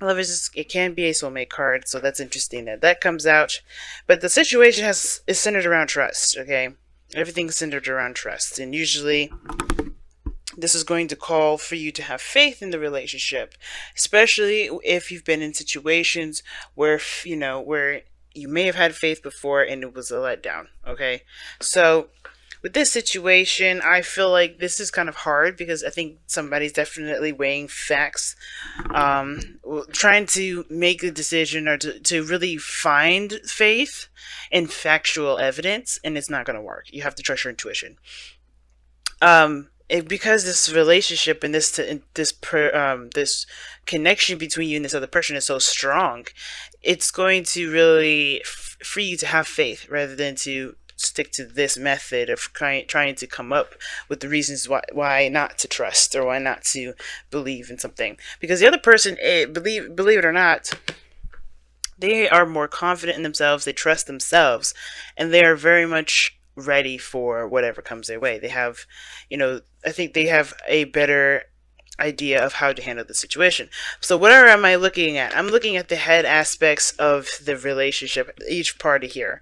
Lovers, it can be a soulmate card, so that's interesting that that comes out. But the situation is centered around trust. Okay, everything's centered around trust, and usually this is going to call for you to have faith in the relationship, especially if you've been in situations where where you may have had faith before and it was a letdown. Okay, so with this situation, I feel like this is kind of hard because I think somebody's definitely weighing facts, trying to make a decision or to really find faith in factual evidence, and it's not going to work. You have to trust your intuition. Because this relationship and this connection between you and this other person is so strong, it's going to really free you to have faith rather than to stick to this method of trying to come up with the reasons why not to trust or why not to believe in something, because the other person, believe it or not, they are more confident in themselves, they trust themselves, and they are very much ready for whatever comes their way. They have, I think they have a better idea of how to handle the situation. So whatever am I looking at? I'm looking at the head aspects of the relationship, each party here.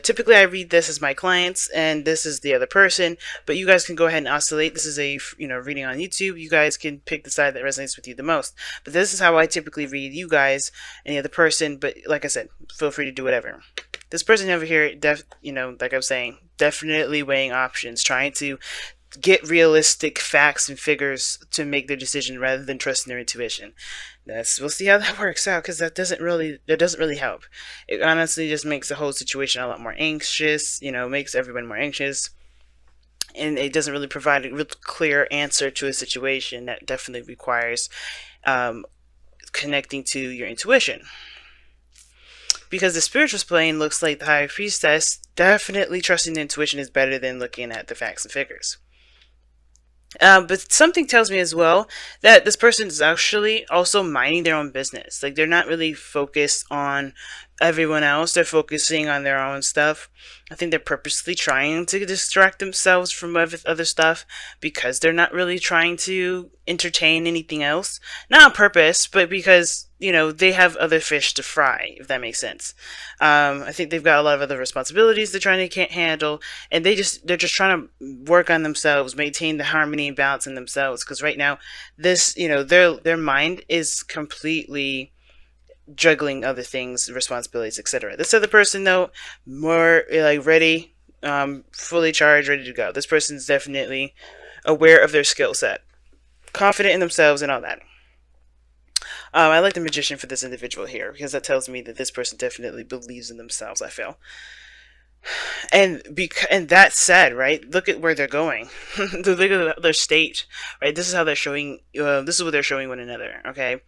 Typically I read this as my clients and this is the other person, but you guys can go ahead and oscillate. This is a reading on YouTube. You guys can pick the side that resonates with you the most. But this is how I typically read you guys and the other person, but like I said, feel free to do whatever. This person over here, like I was saying, definitely weighing options, trying to get realistic facts and figures to make their decision rather than trusting their intuition. We'll see how that works out, because that doesn't really help. It honestly just makes the whole situation a lot more anxious. Makes everyone more anxious, and it doesn't really provide a real clear answer to a situation that definitely requires connecting to your intuition. Because the spiritual plane looks like the high priestess, definitely trusting the intuition is better than looking at the facts and figures. But something tells me as well that this person is actually also minding their own business. Like, they're not really focused on everyone else. They're focusing on their own stuff. I think they're purposely trying to distract themselves from other stuff because they're not really trying to entertain anything else. Not on purpose, but because, they have other fish to fry, if that makes sense. I think they've got a lot of other responsibilities they're trying to can't handle, and they're just trying to work on themselves, maintain the harmony and balance in themselves. Because right now, their mind is completely juggling other things, responsibilities, etc. This other person, though, more like ready, fully charged, ready to go. This person's definitely aware of their skill set, confident in themselves, and all that. I like the magician for this individual here because that tells me that this person definitely believes in themselves, I feel. And that said, right, look at where they're going. Look at their state, right? This is how they're showing. This is what they're showing one another. Okay,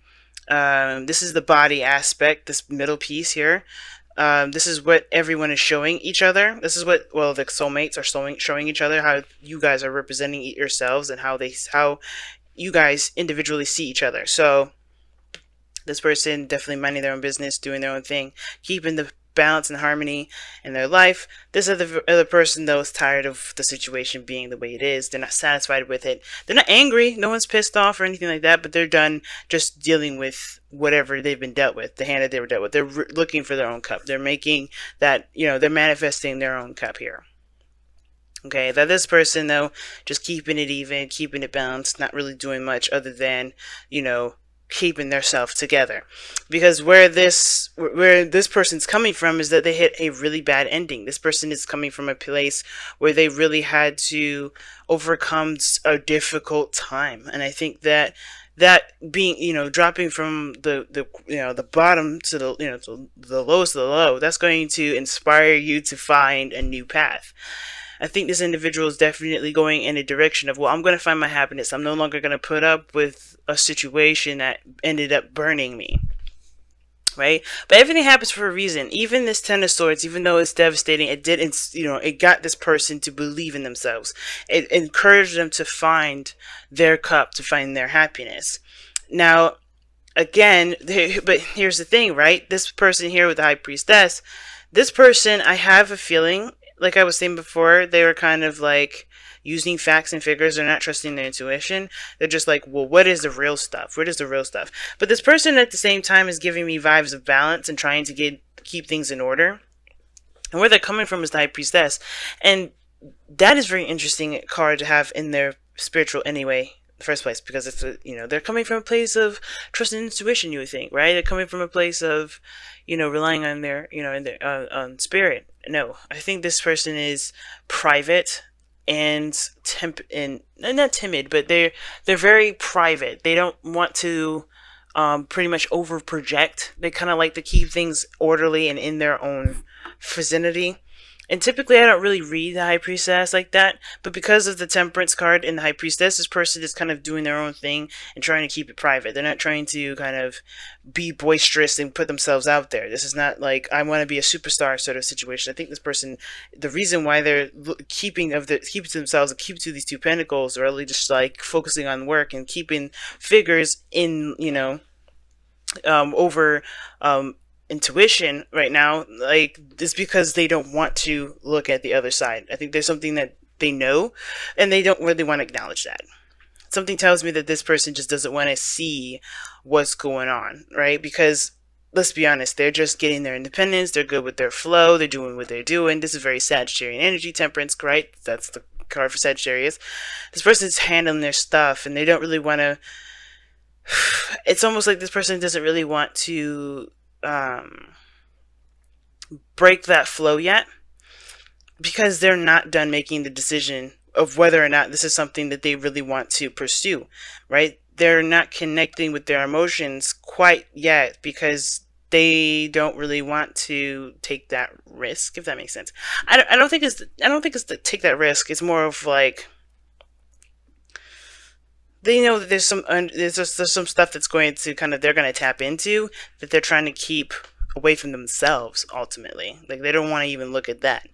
this is the body aspect. This middle piece here. This is what everyone is showing each other. This is what, well, the soulmates are showing each other, how you guys are representing yourselves and how you guys individually see each other. So this person definitely minding their own business, doing their own thing, keeping the balance and harmony in their life. This other person, though, is tired of the situation being the way it is. They're not satisfied with it. They're not angry. No one's pissed off or anything like that, but they're done just dealing with whatever they've been dealt with, the hand that they were dealt with. They're looking for their own cup. They're making that, they're manifesting their own cup here. Okay, that this person, though, just keeping it even, keeping it balanced, not really doing much other than, keeping their self together. Because where this person's coming from is that they hit a really bad ending. This person is coming from a place where they really had to overcome a difficult time, and I think that being, dropping from the bottom to the lowest of the low, that's going to inspire you to find a new path. I think this individual is definitely going in a direction of, well, I'm going to find my happiness. I'm no longer going to put up with a situation that ended up burning me. Right? But everything happens for a reason. Even this Ten of Swords, even though it's devastating, it got this person to believe in themselves. It encouraged them to find their cup, to find their happiness. Now, again, but here's the thing, right? This person here with the High Priestess, this person, I have a feeling, like I was saying before, they were kind of like using facts and figures. They're not trusting their intuition. They're just like, well, what is the real stuff? What is the real stuff? But this person at the same time is giving me vibes of balance and trying to keep things in order. And where they're coming from is the High Priestess. And that is very interesting card to have in their spiritual anyway in the first place, because it's they're coming from a place of trust and intuition, you would think, right? They're coming from a place of relying on their in their on spirit. No, I think this person is private and not timid, but they're very private. They don't want to pretty much over project. They kind of like to keep things orderly and in their own vicinity. And typically, I don't really read the High Priestess like that, but because of the Temperance card in the High Priestess, this person is kind of doing their own thing and trying to keep it private. They're not trying to kind of be boisterous and put themselves out there. This is not like, I want to be a superstar sort of situation. I think this person, the reason why they're keeping to themselves and keep to these two pentacles, or really just like focusing on work and keeping figures in, over intuition right now, like, is because they don't want to look at the other side. I think there's something that they know and they don't really want to acknowledge that. Something tells me that this person just doesn't want to see what's going on, right? Because let's be honest, they're just getting their independence, they're good with their flow, they're doing what they're doing. This is very Sagittarian energy, Temperance, right? That's the card for Sagittarius. This person's handling their stuff and they don't really want to it's almost like this person doesn't really want to break that flow yet, because they're not done making the decision of whether or not this is something that they really want to pursue, right? They're not connecting with their emotions quite yet because they don't really want to take that risk, if that makes sense. I don't think it's to take that risk. It's more of like, they know that there's some stuff that's going to they're going to tap into, that they're trying to keep away from themselves ultimately. Like, they don't want to even look at that.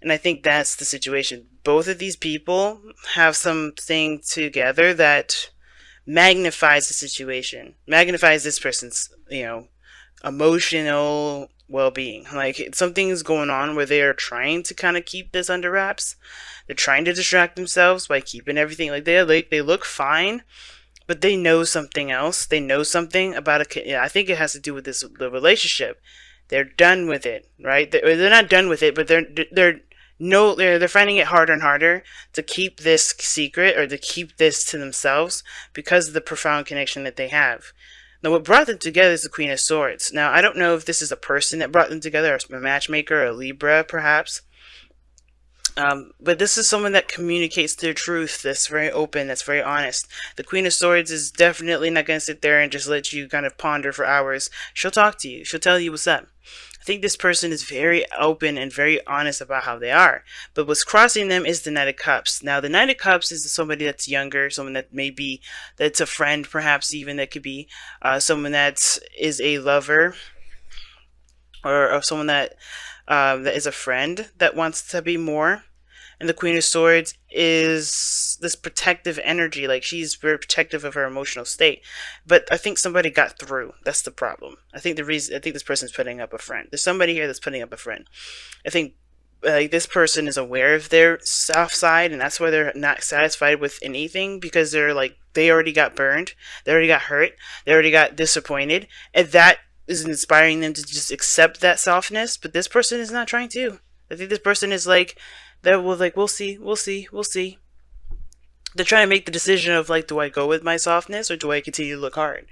And I think that's the situation. Both of these people have something together that magnifies the situation, magnifies this person's, emotional well-being. Like, something's going on where they are trying to kind of keep this under wraps. They're trying to distract themselves by keeping everything like they look fine, but they know something else. They know something about I think it has to do with the relationship. They're done with it, right? They're not done with it, but they're finding it harder and harder to keep this secret, or to keep this to themselves, because of the profound connection that they have. Now, what brought them together is the Queen of Swords. Now, I don't know if this is a person that brought them together, or a matchmaker, or a Libra, perhaps. But this is someone that communicates their truth, that's very open, that's very honest. The Queen of Swords is definitely not going to sit there and just let you kind of ponder for hours. She'll talk to you. She'll tell you what's up. I think this person is very open and very honest about how they are. But what's crossing them is the Knight of Cups. Now, the Knight of Cups is somebody that's younger, someone that that's a friend, perhaps even, that could be someone that is a lover, or someone that is a friend that wants to be more. And the Queen of Swords is this protective energy. Like, she's very protective of her emotional state. But I think somebody got through. That's the problem. I think this person's putting up a friend. There's somebody here that's putting up a friend. I think this person is aware of their soft side, and that's why they're not satisfied with anything, because they already got burned. They already got hurt. They already got disappointed. And that is inspiring them to just accept that softness. But this person is not trying to. I think this person is like, we'll see. They're trying to make the decision of, like, do I go with my softness, or do I continue to look hard?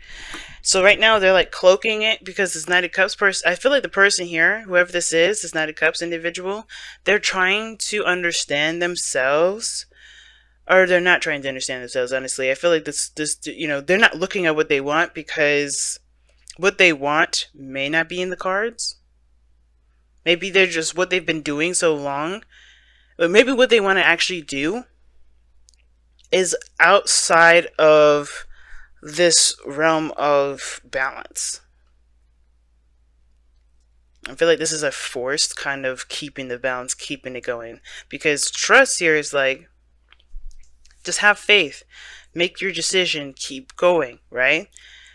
So right now they're like cloaking it, because this Knight of Cups person, I feel like the person here, whoever this is, this Knight of Cups individual, they're trying to understand themselves, or they're not trying to understand themselves, honestly. I feel like they're not looking at what they want, because what they want may not be in the cards. Maybe they're just what they've been doing so long. But maybe what they want to actually do is outside of this realm of balance. I feel like this is a forced kind of keeping the balance, keeping it going. Because trust here is like, just have faith. Make your decision, keep going, right?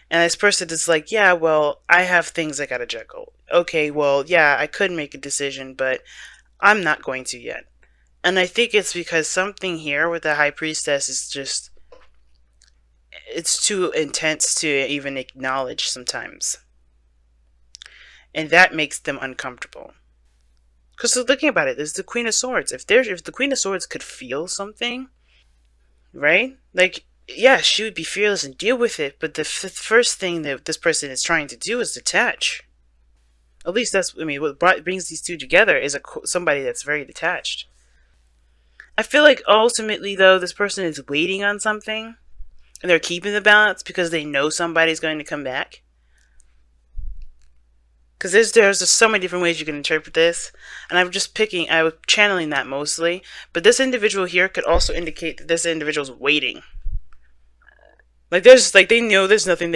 And this person is like, yeah, well, I have things I gotta juggle. Okay, well, yeah, I could make a decision, but I'm not going to yet. And I think it's because something here with the high priestess is just, it's too intense to even acknowledge sometimes. And that makes them uncomfortable. Because looking about it, there's the Queen of Swords. If the Queen of Swords could feel something, right? Like, yeah, she would be fearless and deal with it, but the first thing that this person is trying to do is detach. At least that's, I mean, what brings these two together is somebody that's very detached. I feel like ultimately, though, this person is waiting on something, and they're keeping the balance because they know somebody's going to come back. Because there's just so many different ways you can interpret this, and I was channeling that mostly. But this individual here could also indicate that this individual's waiting. Like they know there's nothing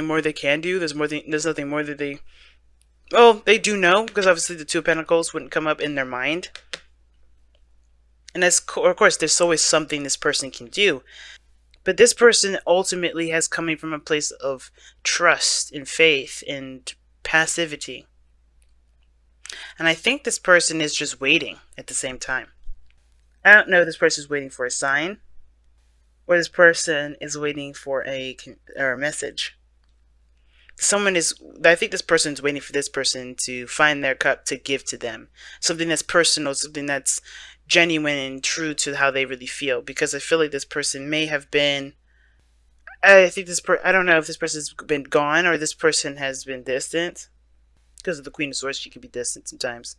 more they can do. There's nothing more that they, well, they do know, because obviously the Two of Pentacles wouldn't come up in their mind. And of course, there's always something this person can do. But this person ultimately has coming from a place of trust and faith and passivity. And I think this person is just waiting at the same time. I don't know if this person is waiting for a sign, or this person is waiting for a message. I think this person's waiting for this person to find their cup to give to them. Something that's personal, something that's genuine and true to how they really feel. Because I feel like this person may have been, I don't know if this person's been gone or this person has been distant. Because of the Queen of Swords, she can be distant sometimes.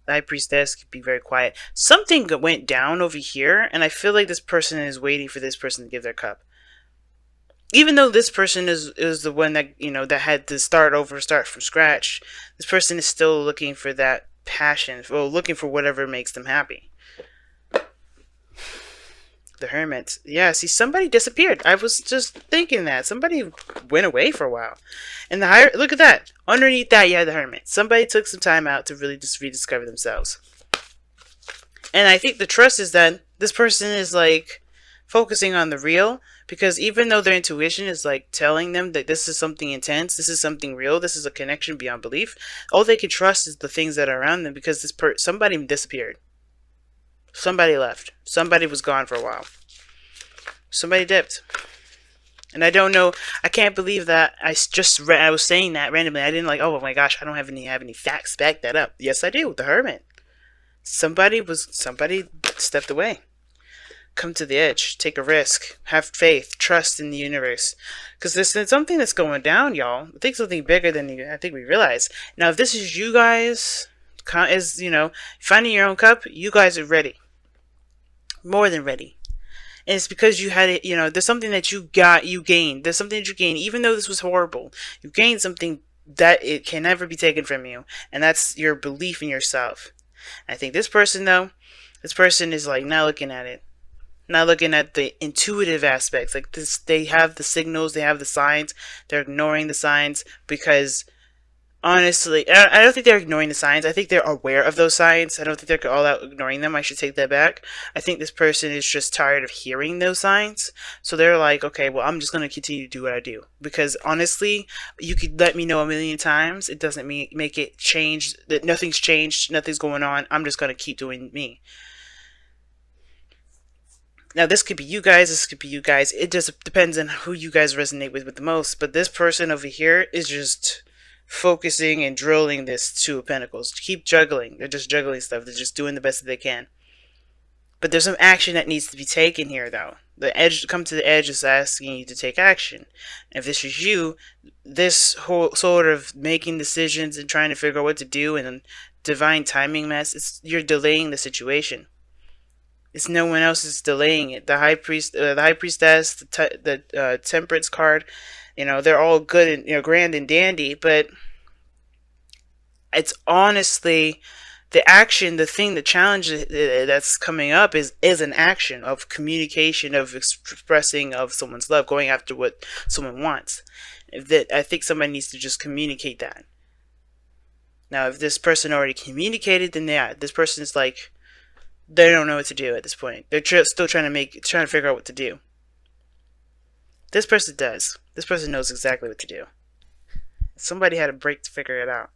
The High Priestess could be very quiet. Something went down over here, and I feel like this person is waiting for this person to give their cup. Even though this person is the one that, that had to start from scratch, this person is still looking for that passion, or looking for whatever makes them happy. The Hermit. Yeah, see, somebody disappeared. I was just thinking that. Somebody went away for a while. And look at that. Underneath that, you had the Hermit. Somebody took some time out to really just rediscover themselves. And I think the trust is that this person is like focusing on the real, because even though their intuition is like telling them that this is something intense, this is something real, this is a connection beyond belief, all they can trust is the things that are around them, because somebody disappeared. Somebody left. Somebody was gone for a while. Somebody dipped. And I don't know, I can't believe that I was saying that randomly. I didn't oh my gosh, I don't have any facts back that up. Yes, I do. The Hermit. Somebody stepped away. Come to the edge. Take a risk. Have faith. Trust in the universe. Because there's something that's going down, y'all. I think something bigger than I think we realize. Now, if this is you guys, finding your own cup, you guys are ready. More than ready. And it's because you had it, there's something that you gained. There's something that you gained, even though this was horrible. You gained something that it can never be taken from you. And that's your belief in yourself. I think this person is like not looking at it. Not looking at the intuitive aspects. Like this, they have the signals, they have the signs. They're ignoring the signs because, honestly, I don't think they're ignoring the signs. I think they're aware of those signs. I don't think they're all out ignoring them. I should take that back. I think this person is just tired of hearing those signs. So they're like, okay, well, I'm just going to continue to do what I do. Because honestly, you could let me know a million times. It doesn't make it change. That nothing's changed. Nothing's going on. I'm just going to keep doing me. Now, this could be you guys. This could be you guys. It just depends on who you guys resonate with the most. But this person over here is just focusing and drilling this Two of Pentacles. Keep juggling. They're just juggling stuff. They're just doing the best that they can. But there's some action that needs to be taken here, though. Come to the edge is asking you to take action. If this is you, this whole sort of making decisions and trying to figure out what to do and divine timing mess, you're delaying the situation. It's no one else is delaying it. The High Priestess, the Temperance card, they're all good and grand and dandy, but it's honestly the action, the challenge that's coming up is an action of communication, of expressing of someone's love, going after what someone wants. I think somebody needs to just communicate that. Now, if this person already communicated, then yeah, this person is like, they don't know what to do at this point. They're still trying to figure out what to do. This person does. This person knows exactly what to do. Somebody had a break to figure it out.